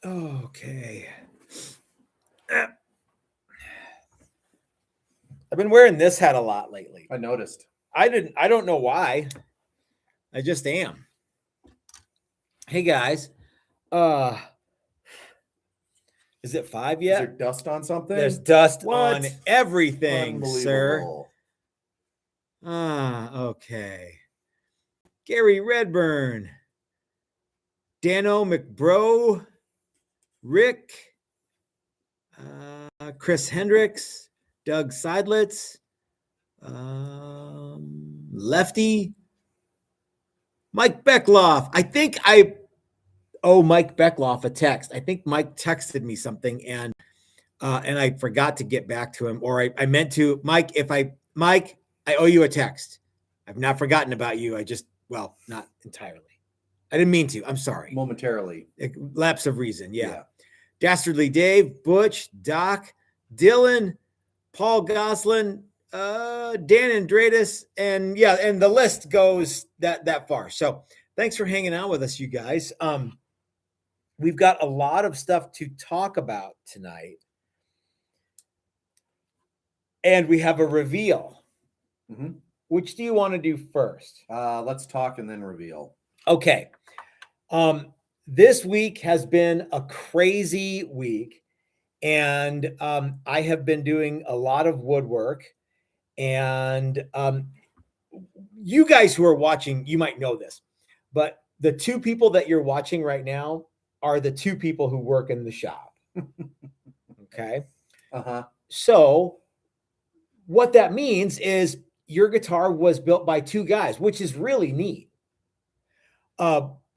Okay. I've been wearing this hat a lot lately. I noticed. I don't know why. I just am. Hey guys. Is it 5 Is yet? there dust on something? There's dust What? on everything, sir. Unbelievable. Okay. Gary Redburn, Dano McBro, Rick, Chris Hendricks, Doug Seidlitz, Lefty, Mike Beckloff. I think I owe Mike Beckloff a text. I think Mike texted me something and I forgot to get back to him, or I meant to. Mike, Mike, I owe you a text. I've not forgotten about you. Well, not entirely. I didn't mean to. I'm sorry. Momentarily. Lapse of reason. Yeah. Dastardly Dave, Butch, Doc, Dylan, Paul Goslin, Dan Andradis, and the list goes that far. So thanks for hanging out with us, you guys. We've got a lot of stuff to talk about tonight. And we have a reveal. Mm-hmm. Which do you want to do first? Let's talk and then reveal. Okay. This week has been a crazy week. And I have been doing a lot of woodwork. And you guys who are watching, you might know this. But the two people that you're watching right now are the two people who work in the shop. Okay? Uh-huh. So what that means is your guitar was built by two guys, which is really neat.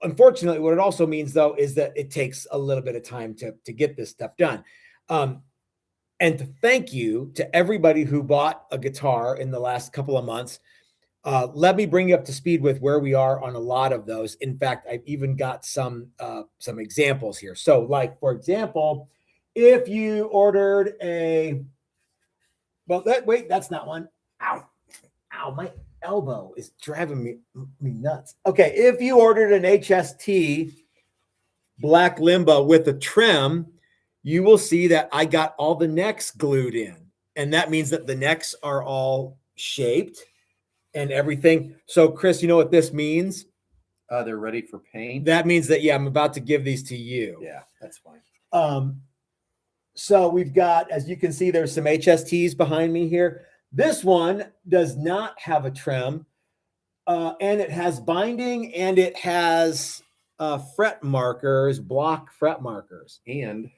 Unfortunately, what it also means, though, is that it takes a little bit of time to get this stuff done. And to thank you to everybody who bought a guitar in the last couple of months. Let me bring you up to speed with where we are on a lot of those. In fact, I've even got some examples here. So, like, for example, if you ordered that's not one. Ow, my elbow is driving me nuts. Okay, if you ordered an HST Black Limbo with a trim, you will see that I got all the necks glued in. And that means that the necks are all shaped and everything. So, Chris, you know what this means? They're ready for paint. That means that, I'm about to give these to you. Yeah, that's fine. So we've got, as you can see, there's some HSTs behind me here. This one does not have a trim, and it has binding, and it has fret markers, block fret markers. And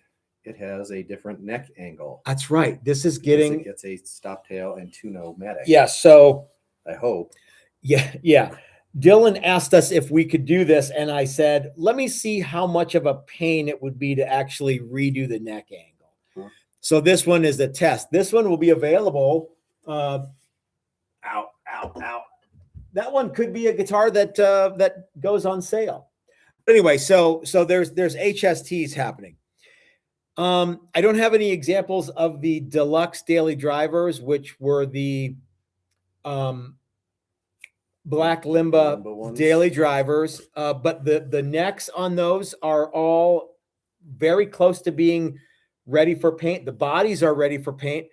it has a different neck angle. That's right. This is getting... It gets a stop tail and two-no-matic. Yeah, so... I hope. Yeah. Dylan asked us if we could do this, and I said, let me see how much of a pain it would be to actually redo the neck angle. Huh. So this one is a test. This one will be available... Ow. That one could be a guitar that goes on sale. Anyway, so there's HSTs happening. I don't have any examples of the deluxe daily drivers, which were the Black Limbo daily drivers. But the necks on those are all very close to being ready for paint. The bodies are ready for paint.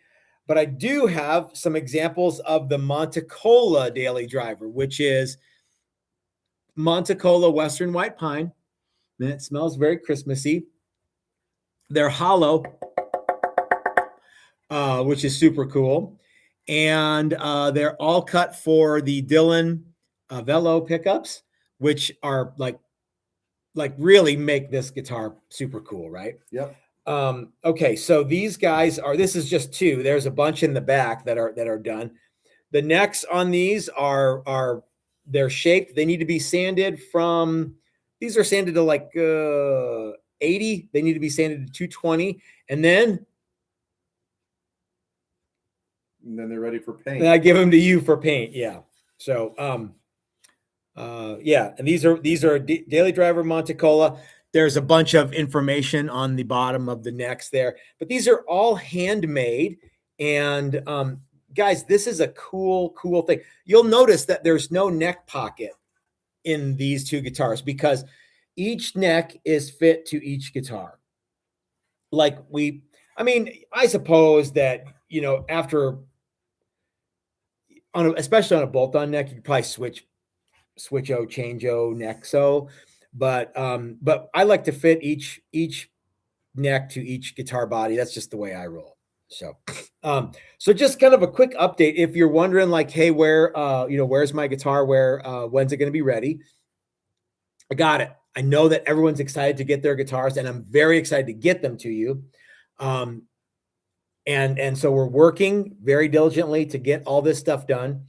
But I do have some examples of the Monticola daily driver, which is Monticola Western White Pine. And it smells very Christmassy. They're hollow, which is super cool. And they're all cut for the Dylan Velo pickups, which are like really make this guitar super cool, right? Yep. Okay, so these guys this is just two. There's a bunch in the back that are done. The necks on these they're shaped. They need to be sanded these are sanded to like 80. They need to be sanded to 220. And then they're ready for paint. And I give them to you for paint. Yeah. So, and these are daily driver Monticola. There's a bunch of information on the bottom of the necks there, but these are all handmade. And guys, this is a cool thing. You'll notice that there's no neck pocket in these two guitars because each neck is fit to each guitar. like I mean, I suppose that, you know, after especially on a bolt-on neck, you could probably switch-o, change-o, neck-so, but I like to fit each neck to each guitar body. That's just the way I roll. So, so just kind of a quick update. If you're wondering, like, hey, where, you know, where's my guitar? When's it going to be ready? I got it. I know that everyone's excited to get their guitars, and I'm very excited to get them to you. And so we're working very diligently to get all this stuff done.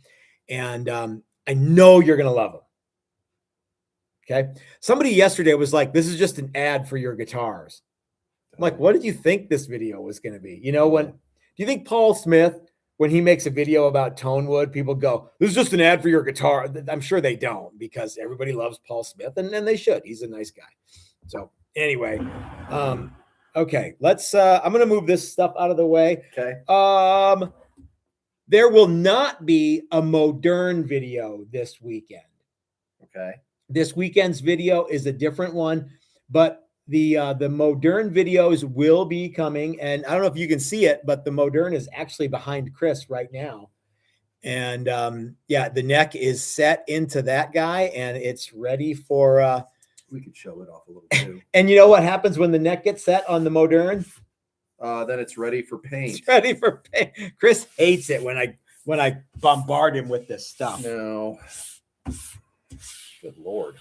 And I know you're going to love them. Okay. Somebody yesterday was like, this is just an ad for your guitars. I'm like, what did you think this video was going to be? You know, do you think Paul Smith, when he makes a video about tone wood, people go, this is just an ad for your guitar? I'm sure they don't, because everybody loves Paul Smith, and they should. He's a nice guy. So anyway, okay, let's, I'm going to move this stuff out of the way. Okay. There will not be a Modern video this weekend. Okay. This weekend's video is a different one, but the Modern videos will be coming, and I don't know if you can see it, but the Modern is actually behind Chris right now. And yeah, the neck is set into that guy, and it's ready for we could show it off a little too. And you know what happens when the neck gets set on the Modern? Then it's ready for paint. It's ready for paint. Chris hates it when I bombard him with this stuff. No. Good Lord.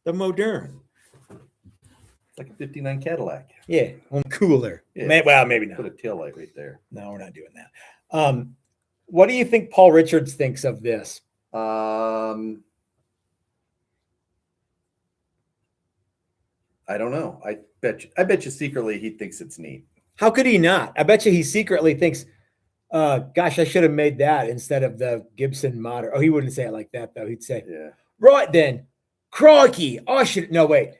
The Modern. It's like a 59 Cadillac. Yeah, cooler. Yeah. Well, maybe not. Put a tail light right there. No, we're not doing that. What do you think Paul Richards thinks of this? I don't know. I bet you secretly he thinks it's neat. How could he not? I bet you he secretly thinks, gosh, I should have made that instead of the Gibson Modern. Oh, he wouldn't say it like that, though. He'd say, yeah, right then, crikey, I should have made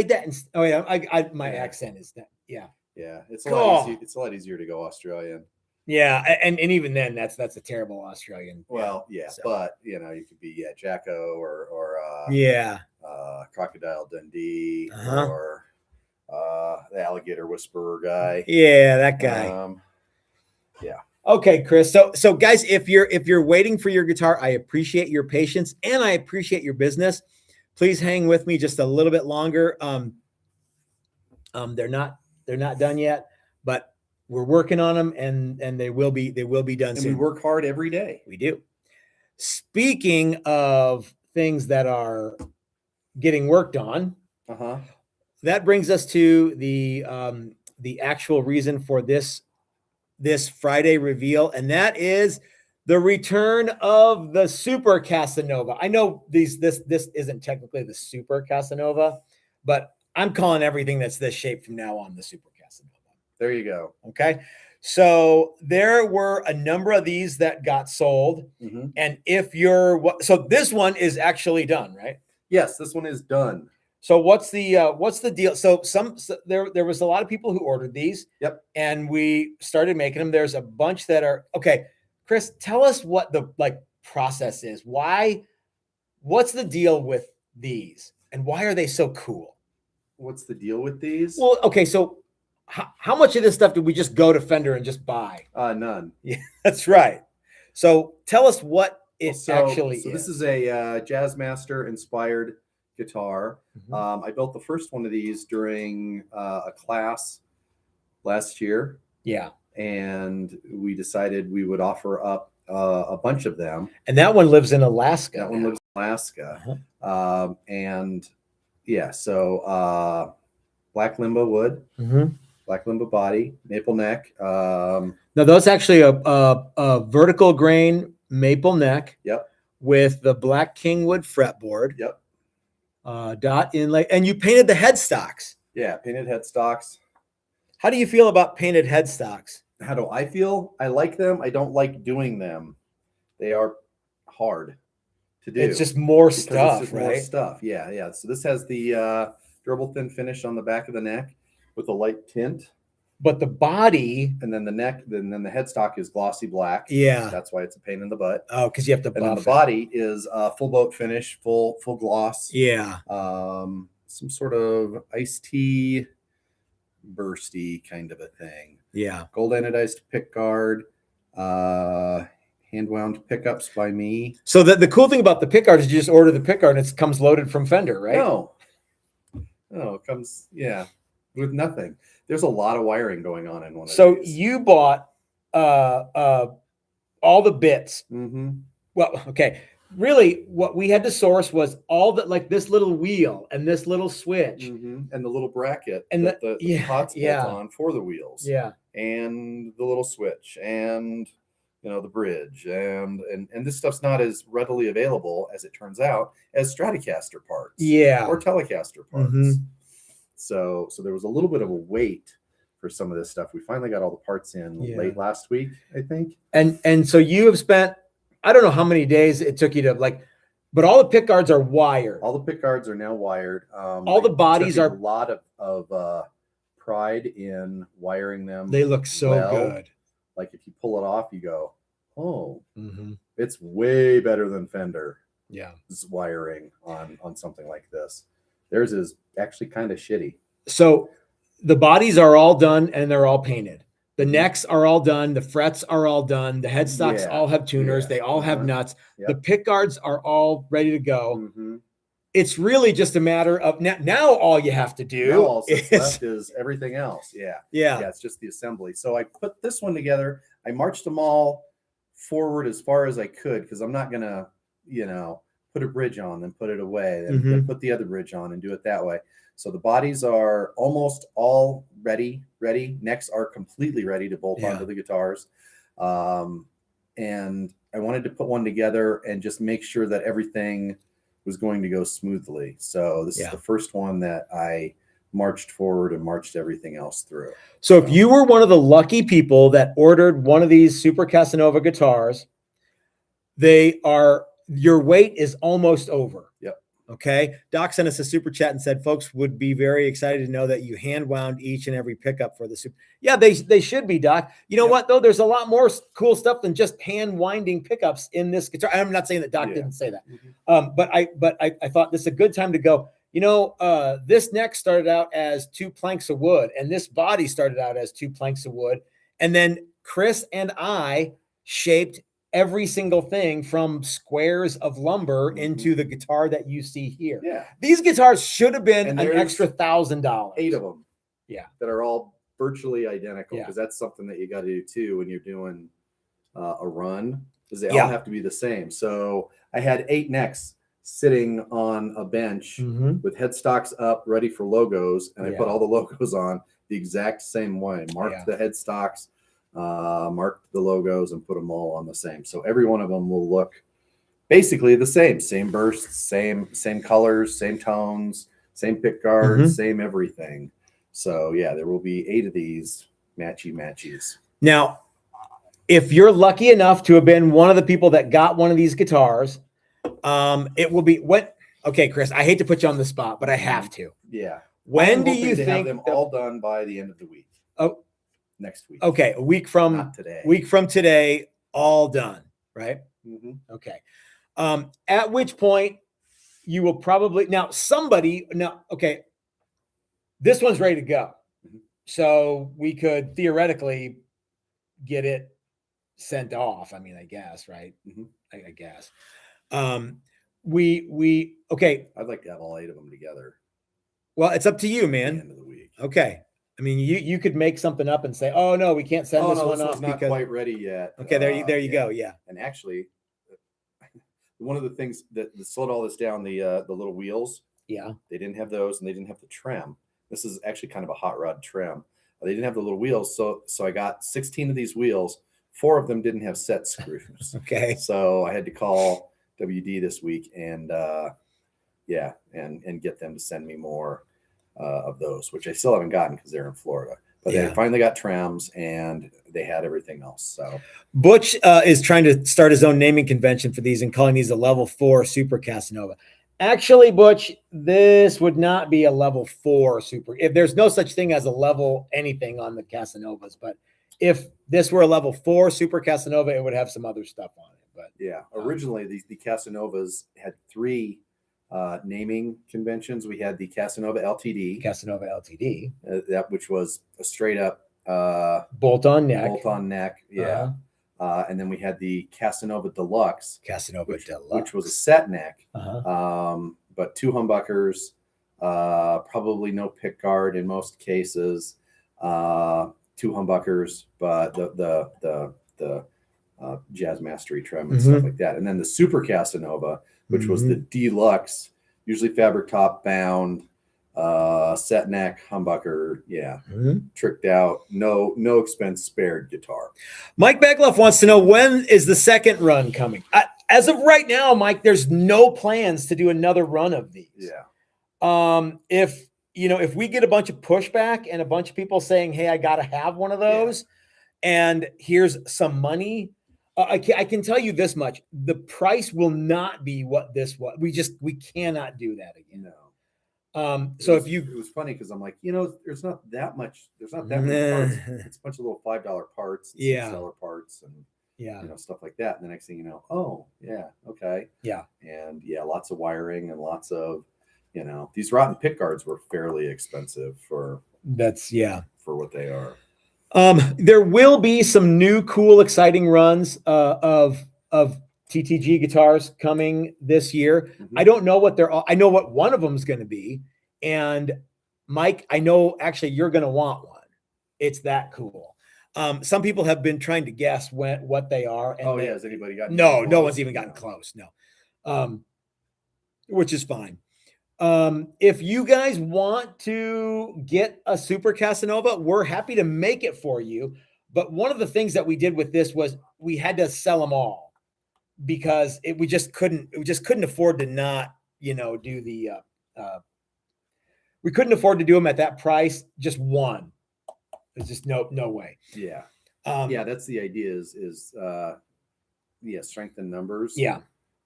that. Oh yeah, my accent is that. Yeah. Yeah. It's a lot easier to go Australian. Yeah, and even then, that's a terrible Australian. Well, yeah, so. But you know, you could be Jacko or Crocodile Dundee or the Alligator Whisperer guy. Yeah, that guy. Yeah. Okay, Chris. So guys, if you're waiting for your guitar, I appreciate your patience and I appreciate your business. Please hang with me just a little bit longer. They're not done yet, but we're working on them, and they will be done soon. We work hard every day. We do. Speaking of things that are getting worked on, that brings us to the actual reason for this Friday reveal, and that is the return of the Super Casanova. I know this isn't technically the Super Casanova, but I'm calling everything that's this shape from now on the Super Casanova. There you go. Okay. So there were a number of these that got sold. And so this one is actually done, right? Yes, this one is done. So what's the deal? So there was a lot of people who ordered these. Yep. And we started making them. There's a bunch that are okay. Chris, tell us what the process is. What's the deal with these, and why are they so cool? What's the deal with these? Well, okay, so how much of this stuff did we just go to Fender and just buy? None. Yeah, that's right. So tell us what it actually is. So this is a Jazzmaster inspired guitar. I built the first one of these during a class last year. Yeah. And we decided we would offer up a bunch of them. And that one lives in Alaska. That one lives in Alaska. And yeah, so black limbo wood, black limbo body, maple neck. Now that's actually a vertical grain maple neck. Yep. With the black kingwood fretboard. Yep. Dot inlay, and you painted the headstocks. Yeah, painted headstocks. How do you feel about painted headstocks? How do I feel? I like them. I don't like doing them. They are hard to do. It's just more stuff, right? More stuff. Yeah, yeah. So this has the durable thin finish on the back of the neck with a light tint. but the body, and then the neck, then the headstock is glossy black. yeah. That's why it's a pain in the butt. Oh, because you have to And then buff the it. body is full boat finish, full gloss. Yeah. Some sort of iced tea bursty kind of a thing. Yeah. Gold anodized pick guard, hand wound pickups by me. So the cool thing about the pick guard is you just order the pick guard and it comes loaded from Fender, right? No, it comes, with nothing. There's a lot of wiring going on in one of So these. you bought all the bits. Mm-hmm. Well, okay. Really, what we had to source was all that, like this little wheel and this little switch, And the little bracket and that the pot's built on for the wheels. Yeah. And the little switch and the bridge and this stuff's not as readily available as it turns out as Stratocaster parts. Yeah. Or Telecaster parts. So there was a little bit of a wait for some of this stuff. We finally got all the parts in late last week, I think. And so you have spent, I don't know how many days it took you to but all the pick guards are wired. All the pick guards are now wired. All the bodies are a lot of pride in wiring them. They look so good. Like if you pull it off, you go, oh, it's way better than Fender. Yeah, wiring on something like this. Theirs is actually kind of shitty. So the bodies are all done and they're all painted. The necks are all done. The frets are all done. The headstocks all have tuners. They all have nuts. The pick guards are all ready to go. It's really just a matter of now all you have to do now all that's left is everything else. Yeah. It's just the assembly. So I put this one together. I marched them all forward as far as I could because I'm not gonna, put a bridge on, then put it away, then put the other bridge on and do it that way. So the bodies are almost all ready. Necks are completely ready to bolt onto the guitars. And I wanted to put one together and just make sure that everything was going to go smoothly. So this is the first one that I marched forward and marched everything else through. So if you were one of the lucky people that ordered one of these Super Casanova guitars, your wait is almost over. Yep. Okay. Doc sent us a super chat and said, folks would be very excited to know that you hand wound each and every pickup for the super. Yeah, they should be, Doc. You know what though? There's a lot more cool stuff than just hand winding pickups in this guitar. I'm not saying that Doc didn't say that. But I thought this is a good time to go, this neck started out as 2 planks of wood and this body started out as 2 planks of wood. And then Chris and I shaped every single thing from squares of lumber into the guitar that you see here. Yeah. These guitars should have been an extra $1,000. 8 of them. Yeah. That are all virtually identical because that's something that you got to do too when you're doing a run because they all have to be the same. So I had 8 necks sitting on a bench with headstocks up ready for logos. And I put all the logos on the exact same way, marked the headstocks, marked the logos and put them all on the same. So every one of them will look basically the same bursts, same colors, same tones, same pick guards, same everything. So there will be 8 of these matchies. Now, if you're lucky enough to have been one of the people that got one of these guitars, it will be okay, Chris, I hate to put you on the spot, but I have to. Yeah. When do you think have them all done by the end of the week? Oh, next week. Okay, a week from Not today. Week from today, all done, right? Okay. At which point you will probably okay. This one's ready to go. So we could theoretically get it sent off. I mean, I guess, right? I guess. Okay. I'd like to have all 8 of them together. Well, it's up to you, man. At the end of the week. Okay. I mean, you could make something up and say, "Oh no, we can't send this one off not quite ready yet." Okay, there you go. Yeah. And actually, one of the things that slowed all this down, the little wheels. Yeah. They didn't have those, and they didn't have the trim. This is actually kind of a hot rod trim. They didn't have the little wheels, so I got 16 of these wheels. 4 of them didn't have set screws. Okay. So I had to call WD this week and get them to send me more of those, which I still haven't gotten because they're in Florida. But they finally got trims and they had everything else. So Butch is trying to start his own naming convention for these and calling these a level 4 Super Casanova. Actually, Butch, this would not be a level 4 super. If there's no such thing as a level anything on the Casanovas, but if this were a level 4 super Casanova, it would have some other stuff on it. But yeah, originally the Casanovas had 3 naming conventions. We had the Casanova LTD, Casanova LTD, which was a straight up bolt-on neck. Yeah. And then we had the Casanova Deluxe, which was a set neck, but 2 humbuckers, probably no pick guard in most cases, 2 humbuckers, but the Jazz Mastery trim and stuff like that. And then the Super Casanova, which was the deluxe, usually fabric top bound, set neck, humbucker, tricked out, no expense spared guitar. Mike Beckloff wants to know, when is the second run coming? As of right now, Mike, there's no plans to do another run of these. Yeah. If we get a bunch of pushback and a bunch of people saying, hey, I got to have one of those, and here's some money, I can tell you this much: the price will not be what this was. We cannot do that again. No. It was funny because I'm like, there's not that many parts. It's a bunch of little $5 parts, and $6 parts, and stuff like that. And the next thing you know, oh yeah, okay, and lots of wiring and lots of, these rotten pick guards were fairly expensive for what they are. There will be some new, cool, exciting runs of TTG guitars coming this year. I don't know what they're all. I know what one of them is going to be. And Mike, I know actually you're going to want one. It's that cool. Some people have been trying to guess what they are. And has anybody gotten? No one's even gotten close. No. Which is fine. If you guys want to get a Super Casanova, we're happy to make it for you. But one of the things that we did with this was we had to sell them all, because we just couldn't afford to not, do the, we couldn't afford to do them at that price. Just one. There's just no way. Yeah. That's the idea is strength in numbers. Yeah.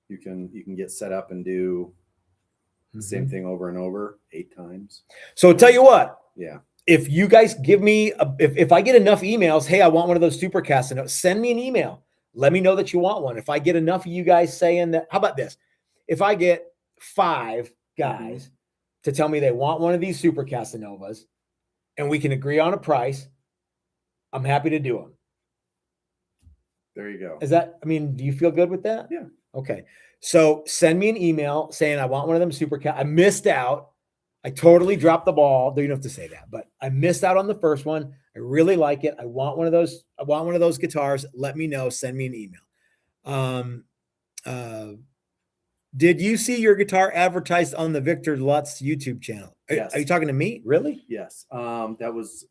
You can get set up and do the same thing over and over 8 times. So I'll tell you what. Yeah. If you guys give me, if I get enough emails, hey, I want one of those Super Casanovas, send me an email. Let me know that you want one. If I get enough of you guys saying that, how about this? If I get 5 guys to tell me they want one of these Super Casanovas and we can agree on a price, I'm happy to do them. There you go. Do you feel good with that? Yeah. Okay. So send me an email saying I want one of them Super Cat. I missed out. I totally dropped the ball. You don't have to say that, but I missed out on the first one. I really like it. I want one of those. I want one of those guitars. Let me know. Send me an email. Did you see your guitar advertised on the Victor Lutz YouTube channel? Yes. Are you talking to me? Really? Yes. That was,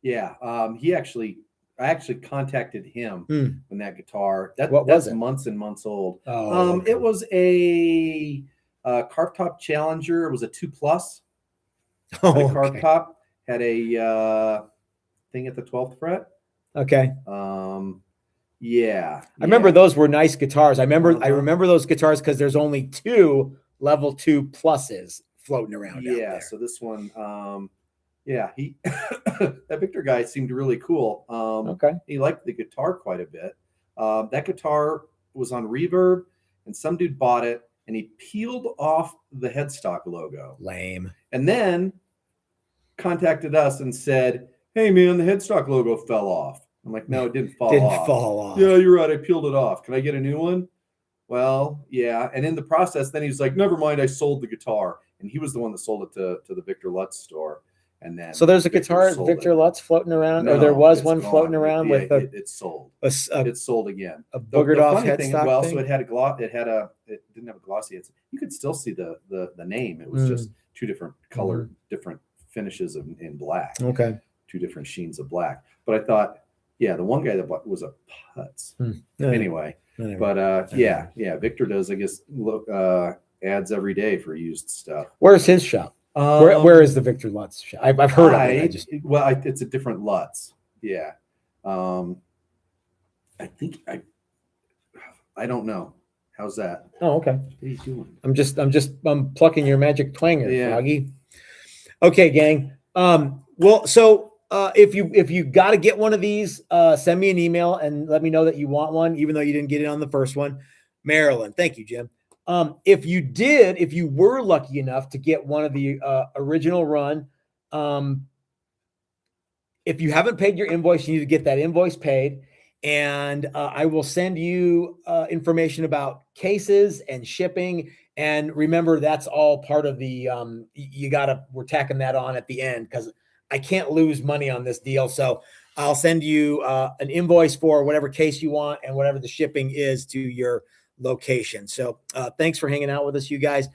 I actually contacted him when that guitar, that's months and months old. Okay. It was a carb top Challenger. It was a 2+. Carb top, had a thing at the 12th fret. Okay. I remember those were nice guitars. I remember those guitars because there's only 2 level 2 pluses floating around out there. So this one, he that Victor guy seemed really cool. He liked the guitar quite a bit. That guitar was on Reverb, and some dude bought it and he peeled off the headstock logo. Lame. And then contacted us and said, hey man, the headstock logo fell off. I'm like, no, it didn't fall off. Yeah, you're right. I peeled it off. Can I get a new one? Well, yeah. And in the process, then he's like, never mind. I sold the guitar. And he was the one that sold it to the Victor Lutz store. And then so there's a guitar at Victor Lutz floating around, or there was one floating around with it's sold. It's sold again. A boogered off headstock. Well, so it had a gloss. It didn't have a glossy. You could still see the name. It was just 2 different color, different finishes in black. Okay. 2 different sheens of black. But I thought, the one guy that bought was a putz. Anyway. But Victor does, I guess, look ads every day for used stuff. Where's his shop? Where is the Victor Lutz shop? I've heard of it. It's a different Lutz. Yeah. I think I don't know. How's that? Oh, okay. What are you doing? I'm plucking your magic twanger, Yeah. Froggy. Okay, gang. Well, so if you got to get one of these, send me an email and let me know that you want one, even though you didn't get it on the first one. Marilyn, thank you, Jim. If you were lucky enough to get one of the original run, if you haven't paid your invoice, you need to get that invoice paid. And I will send you information about cases and shipping. And remember, that's all part of the, we're tacking that on at the end because I can't lose money on this deal. So I'll send you an invoice for whatever case you want and whatever the shipping is to your location. So thanks for hanging out with us, you guys.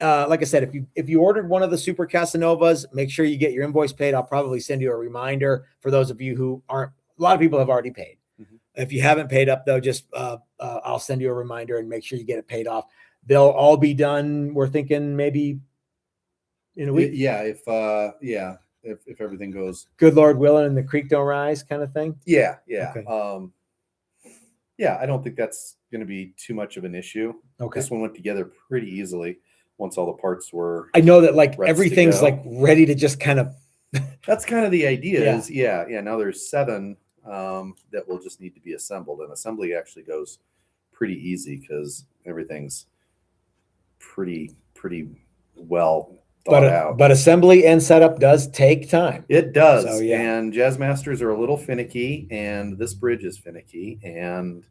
Like I said, if you ordered one of the Super Casanovas, make sure you get your invoice paid. I'll probably send you a reminder for those of you who aren't. A lot of people have already paid. Mm-hmm. If you haven't paid up though, just I'll send you a reminder and make sure you get it paid off. They'll all be done. We're thinking maybe in a week. Yeah, if everything goes good Lord willing and the creek don't rise, kind of thing. Yeah. Okay. Yeah, I don't think that's going to be too much of an issue. Okay. This one went together pretty easily once all the parts were. I know that like everything's like ready to just kind of. That's kind of the idea. Yeah. Now there's 7 that will just need to be assembled, and assembly actually goes pretty easy because everything's pretty well thought out. But assembly and setup does take time. It does. So, yeah. And Jazz Masters are a little finicky, and this bridge is finicky, and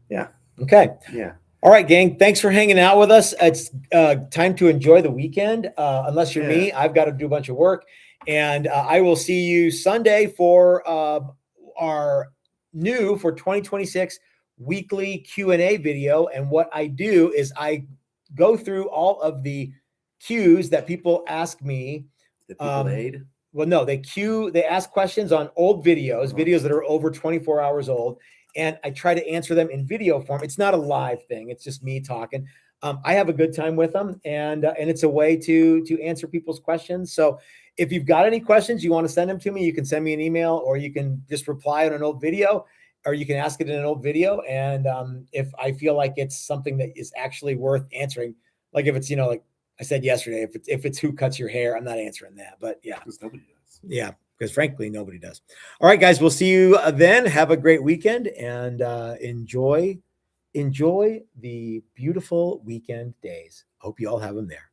yeah. Okay. Yeah. All right, gang. Thanks for hanging out with us. It's time to enjoy the weekend. Unless you're me, I've got to do a bunch of work. And I will see you Sunday for our new for 2026 weekly Q&A video. And what I do is I go through all of the cues that people ask me. That people made? Well, no, they ask questions on old videos, videos that are over 24 hours old. And I try to answer them in video form. It's not a live thing. It's just me talking. I have a good time with them, and it's a way to answer people's questions. So if you've got any questions, you want to send them to me, you can send me an email, or you can just reply on an old video, or you can ask it in an old video. And if I feel like it's something that is actually worth answering, like if it's, like I said yesterday, if it's who cuts your hair, I'm not answering that. But yeah, because nobody does. Yeah. Because frankly, nobody does. All right, guys, we'll see you then. Have a great weekend and enjoy the beautiful weekend days. Hope you all have them there.